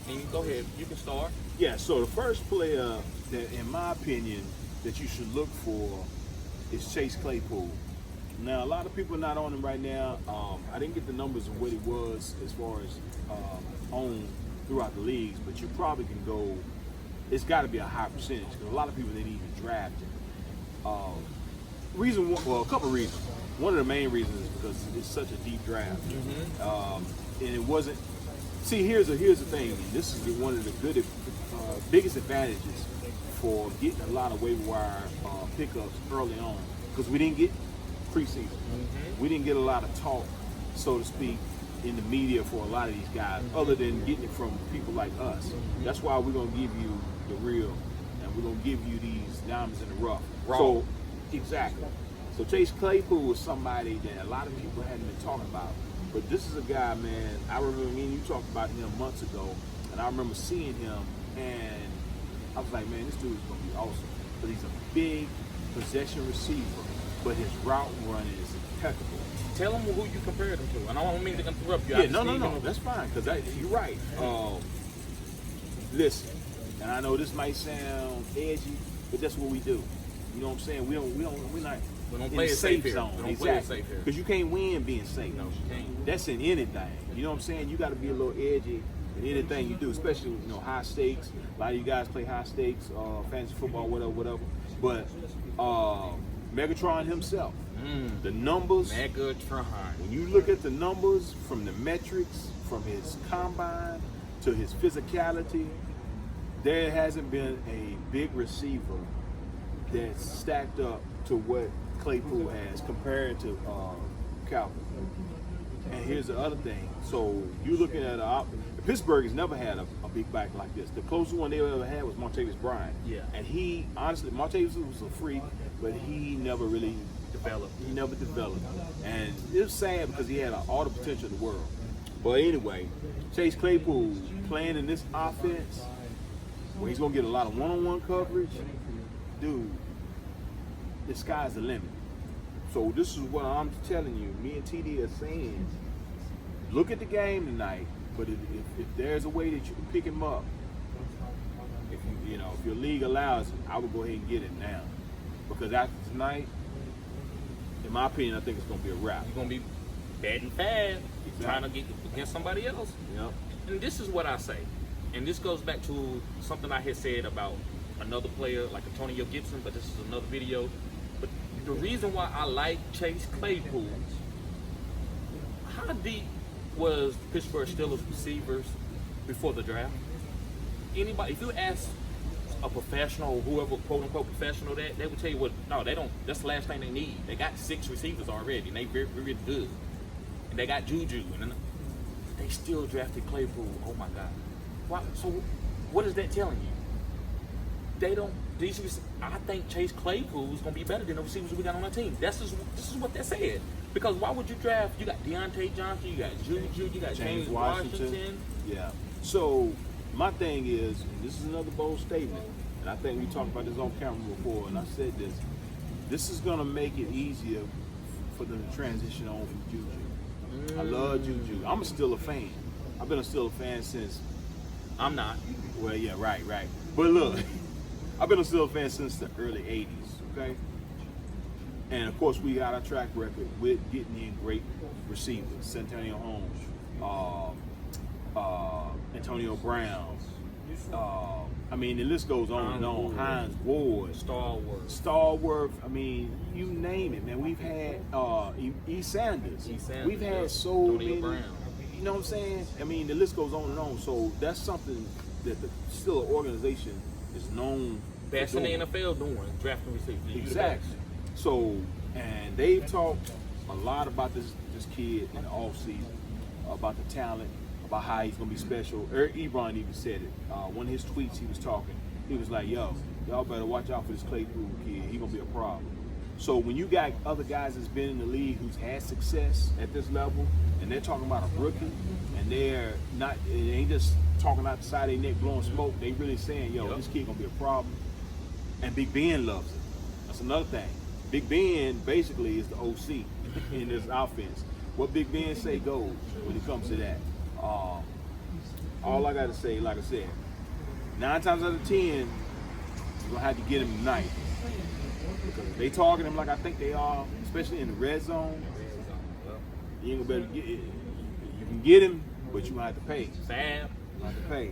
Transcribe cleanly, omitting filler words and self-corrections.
And you go ahead, you can start. Yeah, so the first player that, in my opinion, that you should look for is Chase Claypool. Now, a lot of people are not on him right now. I didn't get the numbers of what he was as far as owned throughout the leagues, but you probably can go. It's got to be a high percentage because a lot of people didn't even draft him. A couple of reasons. One of the main reasons is because it's such a deep draft, and it wasn't. See, here's the thing. And this is one of the biggest advantages for getting a lot of waiver wire pickups early on, because we didn't get preseason. We didn't get a lot of talk, so to speak, in the media for a lot of these guys, other than getting it from people like us. That's why we're gonna give you the real, and we're gonna give you these diamonds in the rough. So, exactly. So Chase Claypool was somebody that a lot of people hadn't been talking about. But this is a guy, man, I remember me and you talked about him months ago, and I remember seeing him, and I was like, man, this dude is going to be awesome. But he's a big possession receiver, but his route running is impeccable. Tell them who you compared him to. And I don't mean to interrupt you. Yeah, no, that's fine, because you're right. Listen, and I know this might sound edgy, but that's what we do. You know what I'm saying? We're not in play the it safe safe zone. here. We don't Exactly. play it safe here. Because you can't win being safe. No, you can't. That's in anything. You know what I'm saying? You got to be a little edgy in anything you do, especially high stakes. A lot of you guys play high stakes, fantasy football, whatever. But Megatron himself, the numbers. Megatron. When you look at the numbers from the metrics, from his combine to his physicality, there hasn't been a big receiver that's stacked up to what Claypool has compared to Calvin. And here's the other thing. So you're looking at Pittsburgh has never had a big back like this. The closest one they ever had was Martavis Bryant. Yeah. And he, honestly, Martavis was a freak, but he never really developed. He never developed. And it was sad because he had all the potential in the world. But anyway, Chase Claypool playing in this offense where he's going to get a lot of one-on-one coverage, dude, the sky's the limit. So this is what I'm telling you. Me and TD are saying, look at the game tonight, but if there's a way that you can pick him up, if your league allows it, I would go ahead and get it now. Because after tonight, in my opinion, I think it's going to be a wrap. You're going to be batting fast, trying to get against somebody else. Yep. And this is what I say. And this goes back to something I had said about another player like Antonio Gibson, but this is another video. But the reason why I like Chase Claypool, how deep was Pittsburgh Steelers receivers before the draft? Anybody, if you ask a professional, whoever quote unquote professional, that they would tell you they don't. That's the last thing they need. They got 6 receivers already, and they very, very good. And they got Juju, and they still drafted Claypool. Oh my God! Why, so what is that telling you? They don't. I think Chase Claypool is going to be better than the receivers we got on our team. This is what they said. Because why would you draft? You got Deontay Johnson, you got Juju, you got James Washington. Yeah. So my thing is, and this is another bold statement, and I think we talked about this on camera before, and I said this. This is going to make it easier for them to transition on from Juju. I love Juju. I'm still a fan. I've been a Steelers fan since. I'm not. Well, yeah, right. But look, I've been a Steelers fan since the early 80s, okay? And, of course, we got our track record with getting in great receivers. Santonio Holmes, Antonio Brown. I mean, the list goes on and on. Hines Ward. Stallworth. I mean, you name it, man. We've had E. Sanders. We've had so many. Brown. You know what I'm saying? I mean, the list goes on and on. So that's something that the Steelers organization is known best in the NFL doing, drafting receivers. Exactly. So, and they've talked a lot about this kid in the offseason, about the talent, about how he's going to be special. Eric Ebron even said it. One of his tweets he was talking, he was like, yo, y'all better watch out for this Claypool kid. He's going to be a problem. So when you got other guys that's been in the league who's had success at this level, and they're talking about a rookie, and they ain't just talking out the side of their neck blowing smoke, they really saying, yo, this kid going to be a problem. And Big Ben loves it. That's another thing. Big Ben basically is the OC in this offense. What Big Ben say goes when it comes to that. all I got to say, like I said, 9 times out of 10, you're gonna have to get him tonight because if they target him like I think they are, especially in the red zone. You ain't gonna better get it. You can get him, but you gonna have to pay. Sam. You have to pay.